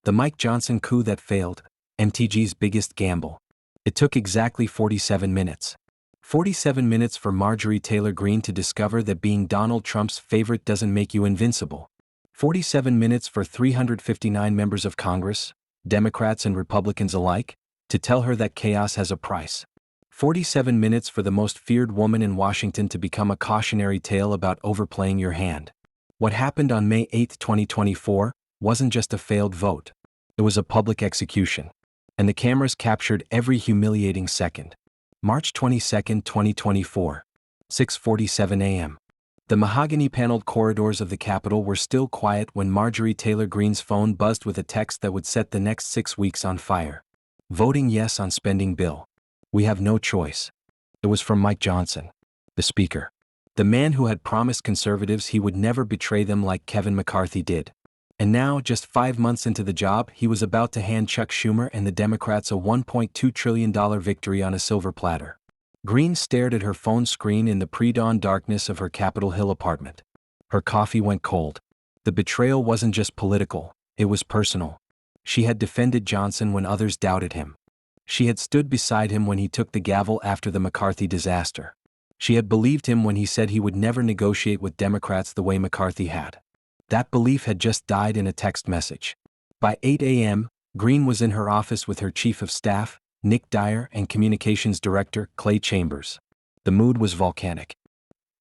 The Mike Johnson coup that failed, MTG's biggest gamble. It took exactly 47 minutes. 47 minutes for Marjorie Taylor Greene to discover that being Donald Trump's favorite doesn't make you invincible. 47 minutes for 359 members of Congress, Democrats and Republicans alike, to tell her that chaos has a price. 47 minutes for the most feared woman in Washington to become a cautionary tale about overplaying your hand. What happened on May 8, 2024, wasn't just a failed vote. It was a public execution. And the cameras captured every humiliating second. March 22, 2024, 6:47 a.m. The mahogany-paneled corridors of the Capitol were still quiet when Marjorie Taylor Greene's phone buzzed with a text that would set the next 6 weeks on fire. Voting yes on spending bill. We have no choice. It was from Mike Johnson, the Speaker. The man who had promised conservatives he would never betray them like Kevin McCarthy did. And now, just 5 months into the job, he was about to hand Chuck Schumer and the Democrats a $1.2 trillion victory on a silver platter. Greene stared at her phone screen in the pre-dawn darkness of her Capitol Hill apartment. Her coffee went cold. The betrayal wasn't just political, it was personal. She had defended Johnson when others doubted him. She had stood beside him when he took the gavel after the McCarthy disaster. She had believed him when he said he would never negotiate with Democrats the way McCarthy had. That belief had just died in a text message. By 8 a.m., Greene was in her office with her chief of staff, Nick Dyer, and communications director, Clay Chambers. The mood was volcanic.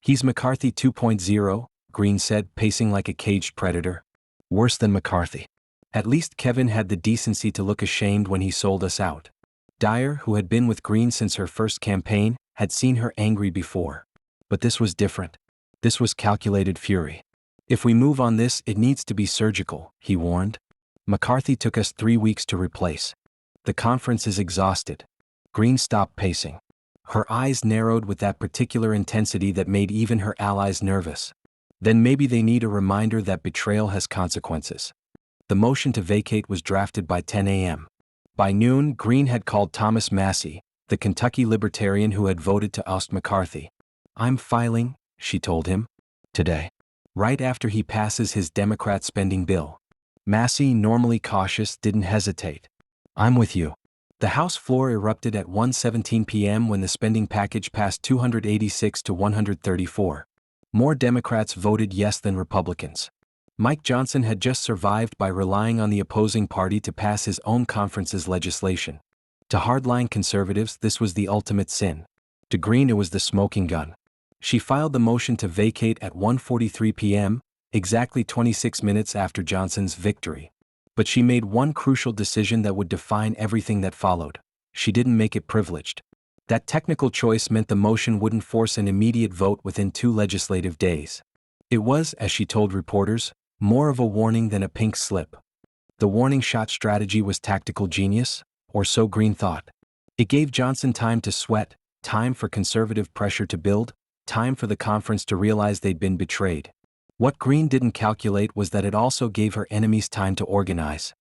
"He's McCarthy 2.0, Greene said, pacing like a caged predator. "Worse than McCarthy. At least Kevin had the decency to look ashamed when he sold us out." Dyer, who had been with Greene since her first campaign, had seen her angry before. But this was different. This was calculated fury. "If we move on this, it needs to be surgical," he warned. "McCarthy took us 3 weeks to replace. The conference is exhausted." Greene stopped pacing. Her eyes narrowed with that particular intensity that made even her allies nervous. Then maybe they need a reminder that betrayal has consequences. The motion to vacate was drafted by 10 a.m. By noon, Greene had called Thomas Massie, the Kentucky Libertarian who had voted to oust McCarthy. "I'm filing," she told him, "today. Right after he passes his Democrat spending bill." Massie, normally cautious, didn't hesitate. "I'm with you." The House floor erupted at 1:17 p.m. when the spending package passed 286 to 134. More Democrats voted yes than Republicans. Mike Johnson had just survived by relying on the opposing party to pass his own conference's legislation. To hardline conservatives, this was the ultimate sin. To Greene, it was the smoking gun. She filed the motion to vacate at 1:43 p.m., exactly 26 minutes after Johnson's victory. But she made one crucial decision that would define everything that followed. She didn't make it privileged. That technical choice meant the motion wouldn't force an immediate vote within 2 legislative days. It was, as she told reporters, more of a warning than a pink slip. The warning shot strategy was tactical genius, or so Greene thought. It gave Johnson time to sweat, time for conservative pressure to build, time for the conference to realize they'd been betrayed. What Greene didn't calculate was that it also gave her enemies time to organize.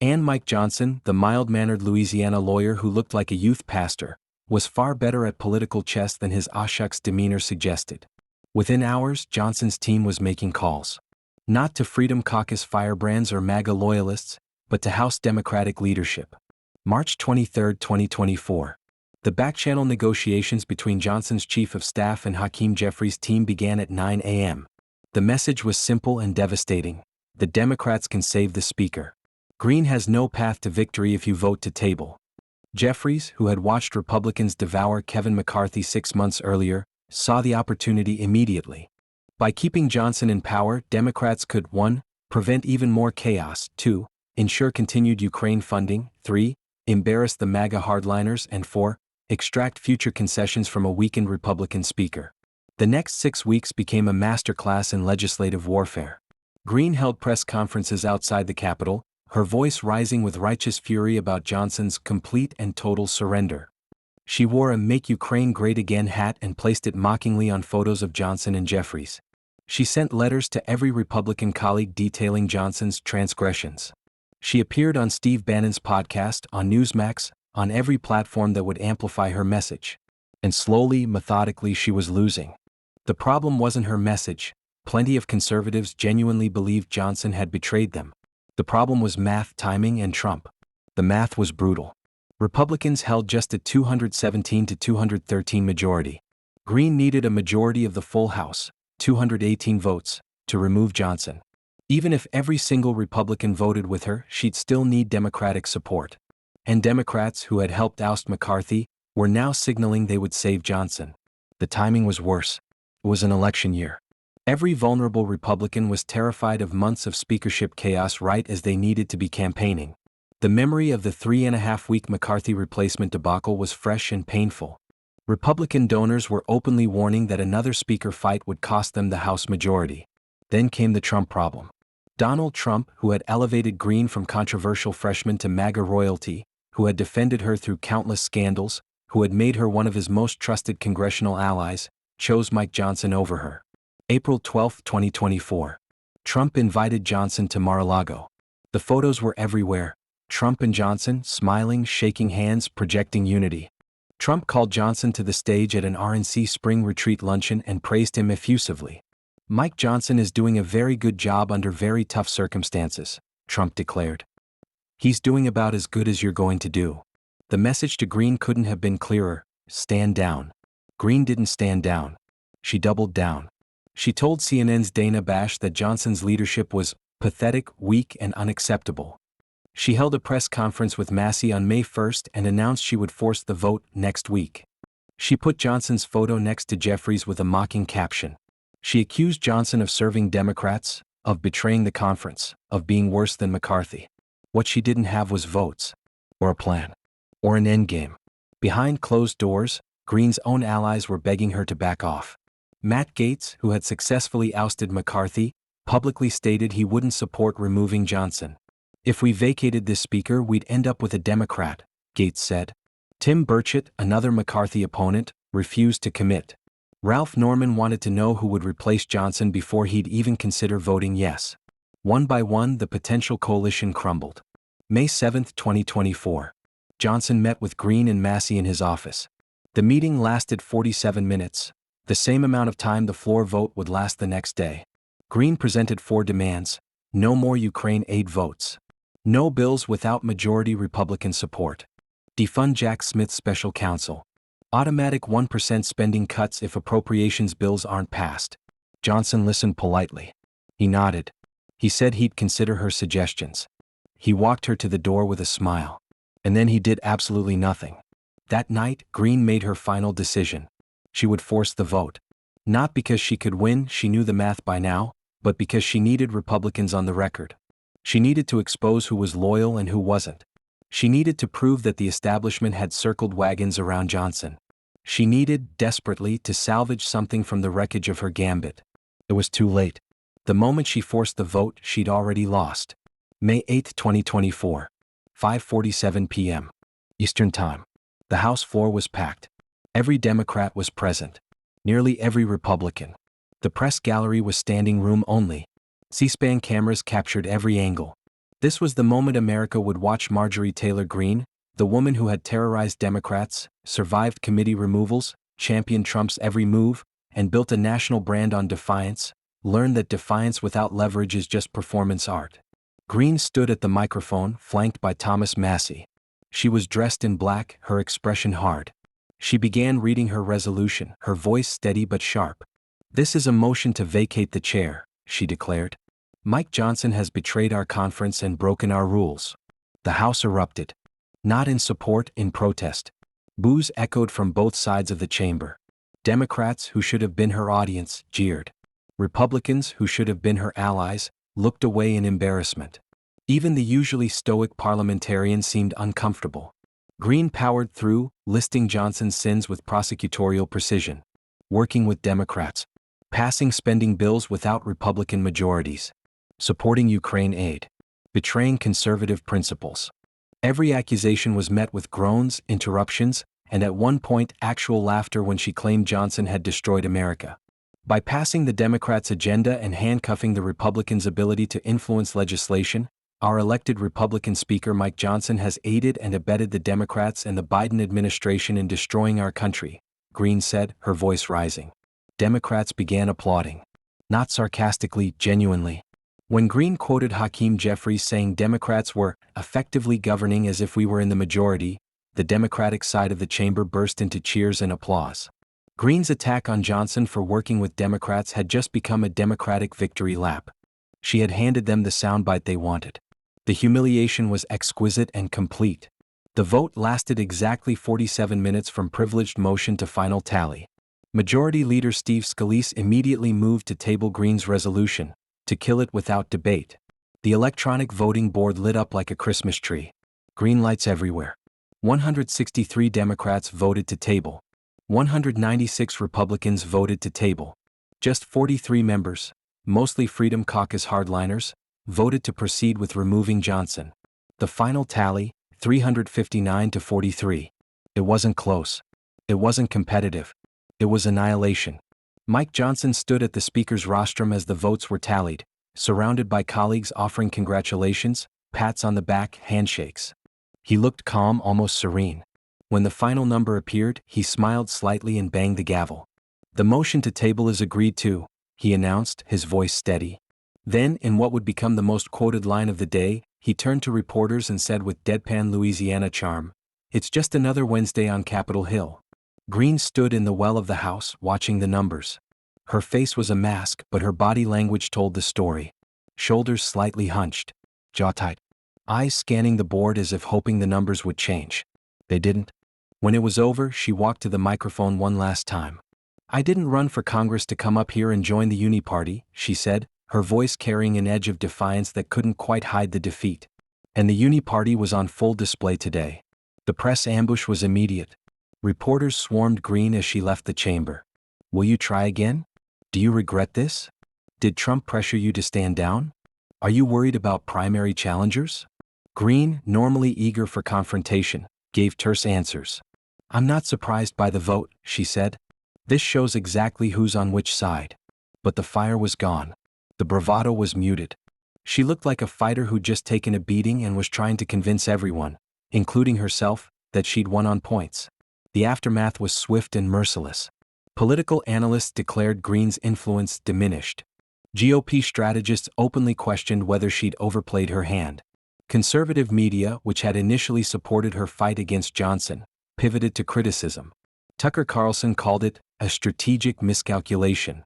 And Mike Johnson, the mild-mannered Louisiana lawyer who looked like a youth pastor, was far better at political chess than his "ah-shucks" demeanor suggested. Within hours, Johnson's team was making calls. Not to Freedom Caucus firebrands or MAGA loyalists, but to House Democratic leadership. March 23, 2024. The back-channel negotiations between Johnson's chief of staff and Hakeem Jeffries' team began at 9 a.m. The message was simple and devastating. The Democrats can save the Speaker. Greene has no path to victory if you vote to table. Jeffries, who had watched Republicans devour Kevin McCarthy 6 months earlier, saw the opportunity immediately. By keeping Johnson in power, Democrats could 1. Prevent even more chaos, 2. Ensure continued Ukraine funding, 3. Embarrass the MAGA hardliners, and 4. Extract future concessions from a weakened Republican Speaker. The next 6 weeks became a masterclass in legislative warfare. Greene held press conferences outside the Capitol, her voice rising with righteous fury about Johnson's complete and total surrender. She wore a "Make Ukraine Great Again" hat and placed it mockingly on photos of Johnson and Jeffries. She sent letters to every Republican colleague detailing Johnson's transgressions. She appeared on Steve Bannon's podcast, on Newsmax, on every platform that would amplify her message. And slowly, methodically, she was losing. The problem wasn't her message. Plenty of conservatives genuinely believed Johnson had betrayed them. The problem was math, timing, and Trump. The math was brutal. Republicans held just a 217 to 213 majority. Greene needed a majority of the full House, 218 votes, to remove Johnson. Even if every single Republican voted with her, she'd still need Democratic support. And Democrats who had helped oust McCarthy were now signaling they would save Johnson. The timing was worse. It was an election year. Every vulnerable Republican was terrified of months of speakership chaos right as they needed to be campaigning. The memory of the 3.5-week McCarthy replacement debacle was fresh and painful. Republican donors were openly warning that another speaker fight would cost them the House majority. Then came the Trump problem. Donald Trump, who had elevated Greene from controversial freshman to MAGA royalty, who had defended her through countless scandals, who had made her one of his most trusted congressional allies, chose Mike Johnson over her. April 12, 2024. Trump invited Johnson to Mar-a-Lago. The photos were everywhere. Trump and Johnson, smiling, shaking hands, projecting unity. Trump called Johnson to the stage at an RNC spring retreat luncheon and praised him effusively. Mike Johnson is doing a very good job under very tough circumstances, Trump declared. He's doing about as good as you're going to do. The message to Greene couldn't have been clearer: stand down. Greene didn't stand down. She doubled down. She told CNN's Dana Bash that Johnson's leadership was pathetic, weak, and unacceptable. She held a press conference with Massey on May 1st and announced she would force the vote next week. She put Johnson's photo next to Jeffries with a mocking caption. She accused Johnson of serving Democrats, of betraying the conference, of being worse than McCarthy. What she didn't have was votes, or a plan, or an endgame. Behind closed doors, Greene's own allies were begging her to back off. Matt Gaetz, who had successfully ousted McCarthy, publicly stated he wouldn't support removing Johnson. If we vacated this speaker, we'd end up with a Democrat, Gaetz said. Tim Burchett, another McCarthy opponent, refused to commit. Ralph Norman wanted to know who would replace Johnson before he'd even consider voting yes. One by one, the potential coalition crumbled. May 7, 2024. Johnson met with Greene and Massey in his office. The meeting lasted 47 minutes, the same amount of time the floor vote would last the next day. Greene presented 4 demands: no more Ukraine aid votes, no bills without majority Republican support, defund Jack Smith's special counsel, automatic 1% spending cuts if appropriations bills aren't passed. Johnson listened politely. He nodded. He said he'd consider her suggestions. He walked her to the door with a smile. And then he did absolutely nothing. That night, Greene made her final decision. She would force the vote. Not because she could win, she knew the math by now, but because she needed Republicans on the record. She needed to expose who was loyal and who wasn't. She needed to prove that the establishment had circled wagons around Johnson. She needed, desperately, to salvage something from the wreckage of her gambit. It was too late. The moment she forced the vote, she'd already lost. May 8, 2024. 5:47 p.m. Eastern Time. The House floor was packed. Every Democrat was present. Nearly every Republican. The press gallery was standing room only. C-SPAN cameras captured every angle. This was the moment America would watch Marjorie Taylor Greene, the woman who had terrorized Democrats, survived committee removals, championed Trump's every move, and built a national brand on defiance, learn that defiance without leverage is just performance art. Greene stood at the microphone, flanked by Thomas Massey. She was dressed in black, her expression hard. She began reading her resolution, her voice steady but sharp. "This is a motion to vacate the chair," she declared. "Mike Johnson has betrayed our conference and broken our rules." The House erupted. Not in support, in protest. Boos echoed from both sides of the chamber. Democrats, who should have been her audience, jeered. Republicans, who should have been her allies, looked away in embarrassment. Even the usually stoic parliamentarian seemed uncomfortable. Greene powered through, listing Johnson's sins with prosecutorial precision. Working with Democrats. Passing spending bills without Republican majorities. Supporting Ukraine aid. Betraying conservative principles. Every accusation was met with groans, interruptions, and at one point actual laughter when she claimed Johnson had destroyed America. By passing the Democrats' agenda and handcuffing the Republicans' ability to influence legislation, our elected Republican Speaker Mike Johnson has aided and abetted the Democrats and the Biden administration in destroying our country, Greene said, her voice rising. Democrats began applauding. Not sarcastically, genuinely. When Greene quoted Hakeem Jeffries saying Democrats were effectively governing as if we were in the majority, the Democratic side of the chamber burst into cheers and applause. Greene's attack on Johnson for working with Democrats had just become a Democratic victory lap. She had handed them the soundbite they wanted. The humiliation was exquisite and complete. The vote lasted exactly 47 minutes from privileged motion to final tally. Majority Leader Steve Scalise immediately moved to table Greene's resolution, to kill it without debate. The electronic voting board lit up like a Christmas tree. Green lights everywhere. 163 Democrats voted to table. 196 Republicans voted to table. Just 43 members, mostly Freedom Caucus hardliners, voted to proceed with removing Johnson. The final tally, 359 to 43. It wasn't close. It wasn't competitive. It was annihilation. Mike Johnson stood at the speaker's rostrum as the votes were tallied, surrounded by colleagues offering congratulations, pats on the back, handshakes. He looked calm, almost serene. When the final number appeared, he smiled slightly and banged the gavel. "The motion to table is agreed to," he announced, his voice steady. Then, in what would become the most quoted line of the day, he turned to reporters and said with deadpan Louisiana charm, "It's just another Wednesday on Capitol Hill." Greene stood in the well of the House, watching the numbers. Her face was a mask, but her body language told the story. Shoulders slightly hunched, jaw tight, eyes scanning the board as if hoping the numbers would change. They didn't. When it was over, she walked to the microphone one last time. "I didn't run for Congress to come up here and join the Uni Party," she said, her voice carrying an edge of defiance that couldn't quite hide the defeat. And the Uni Party was on full display today. The press ambush was immediate. Reporters swarmed Greene as she left the chamber. "Will you try again? Do you regret this? Did Trump pressure you to stand down? Are you worried about primary challengers?" Greene, normally eager for confrontation, gave terse answers. "I'm not surprised by the vote," she said. "This shows exactly who's on which side." But the fire was gone. The bravado was muted. She looked like a fighter who'd just taken a beating and was trying to convince everyone, including herself, that she'd won on points. The aftermath was swift and merciless. Political analysts declared Greene's influence diminished. GOP strategists openly questioned whether she'd overplayed her hand. Conservative media, which had initially supported her fight against Johnson, pivoted to criticism. Tucker Carlson called it a strategic miscalculation.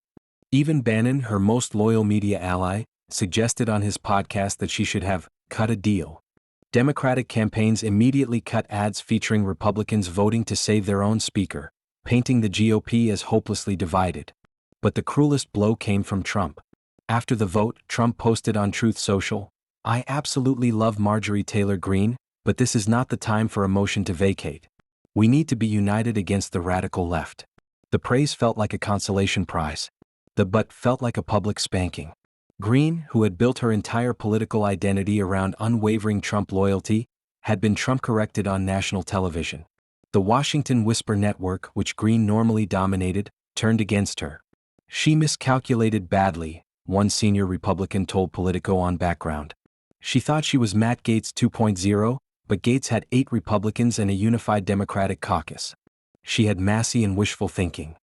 Even Bannon, her most loyal media ally, suggested on his podcast that she should have cut a deal. Democratic campaigns immediately cut ads featuring Republicans voting to save their own speaker, painting the GOP as hopelessly divided. But the cruelest blow came from Trump. After the vote, Trump posted on Truth Social, "I absolutely love Marjorie Taylor Greene, but this is not the time for a motion to vacate. We need to be united against the radical left." The praise felt like a consolation prize. The but felt like a public spanking. Greene, who had built her entire political identity around unwavering Trump loyalty, had been Trump-corrected on national television. The Washington Whisper Network, which Greene normally dominated, turned against her. "She miscalculated badly," one senior Republican told Politico on Background. She thought she was Matt Gaetz 2.0, but Gaetz had 8 Republicans and a unified Democratic caucus. She had Massey and wishful thinking.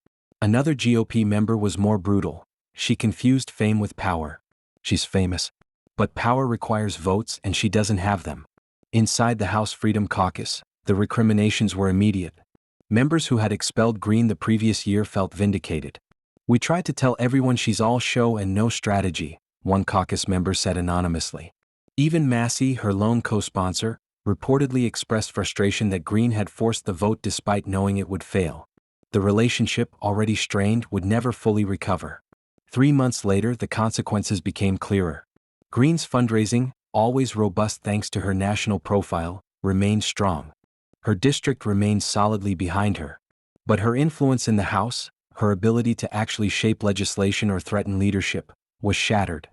Another GOP member was more brutal. She confused fame with power. She's famous. But power requires votes and she doesn't have them. Inside the House Freedom Caucus, the recriminations were immediate. Members who had expelled Greene the previous year felt vindicated. "We tried to tell everyone she's all show and no strategy," one caucus member said anonymously. Even Massey, her lone co-sponsor, reportedly expressed frustration that Greene had forced the vote despite knowing it would fail. The relationship, already strained, would never fully recover. 3 months later, the consequences became clearer. Greene's fundraising, always robust thanks to her national profile, remained strong. Her district remained solidly behind her. But her influence in the House, her ability to actually shape legislation or threaten leadership, was shattered.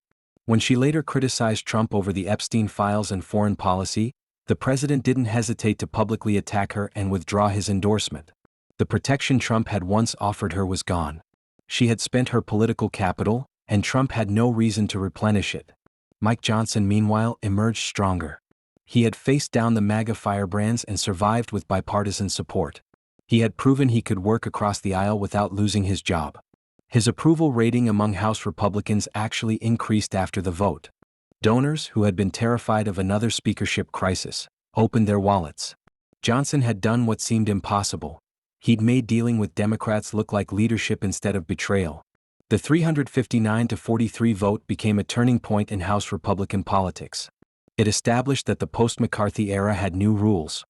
When she later criticized Trump over the Epstein files and foreign policy, the president didn't hesitate to publicly attack her and withdraw his endorsement. The protection Trump had once offered her was gone. She had spent her political capital, and Trump had no reason to replenish it. Mike Johnson, meanwhile, emerged stronger. He had faced down the MAGA firebrands and survived with bipartisan support. He had proven he could work across the aisle without losing his job. His approval rating among House Republicans actually increased after the vote. Donors, who had been terrified of another speakership crisis, opened their wallets. Johnson had done what seemed impossible. He'd made dealing with Democrats look like leadership instead of betrayal. The 359-43 vote became a turning point in House Republican politics. It established that the post-McCarthy era had new rules.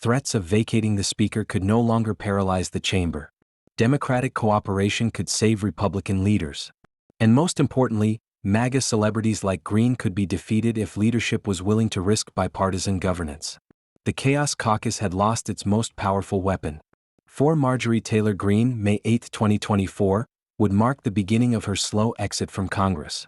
Threats of vacating the speaker could no longer paralyze the chamber. Democratic cooperation could save Republican leaders. And most importantly, MAGA celebrities like Greene could be defeated if leadership was willing to risk bipartisan governance. The Chaos Caucus had lost its most powerful weapon. For Marjorie Taylor Greene, May 8, 2024, would mark the beginning of her slow exit from Congress.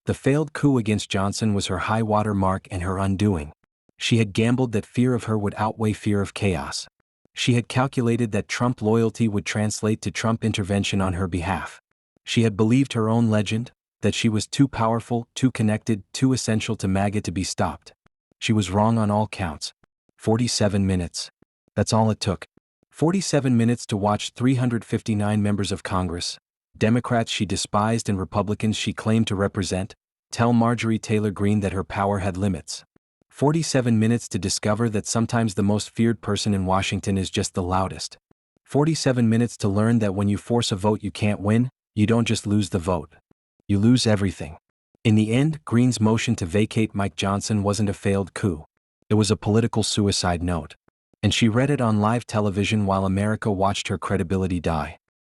The failed coup against Johnson was her high-water mark and her undoing. She had gambled that fear of her would outweigh fear of chaos. She had calculated that Trump loyalty would translate to Trump intervention on her behalf. She had believed her own legend, that she was too powerful, too connected, too essential to MAGA to be stopped. She was wrong on all counts. 47 minutes. That's all it took. 47 minutes to watch 359 members of Congress, Democrats she despised and Republicans she claimed to represent, tell Marjorie Taylor Greene that her power had limits. 47 minutes to discover that sometimes the most feared person in Washington is just the loudest. 47 minutes to learn that when you force a vote you can't win, you don't just lose the vote. You lose everything. In the end, Greene's motion to vacate Mike Johnson wasn't a failed coup. It was a political suicide note. And she read it on live television while America watched her credibility die.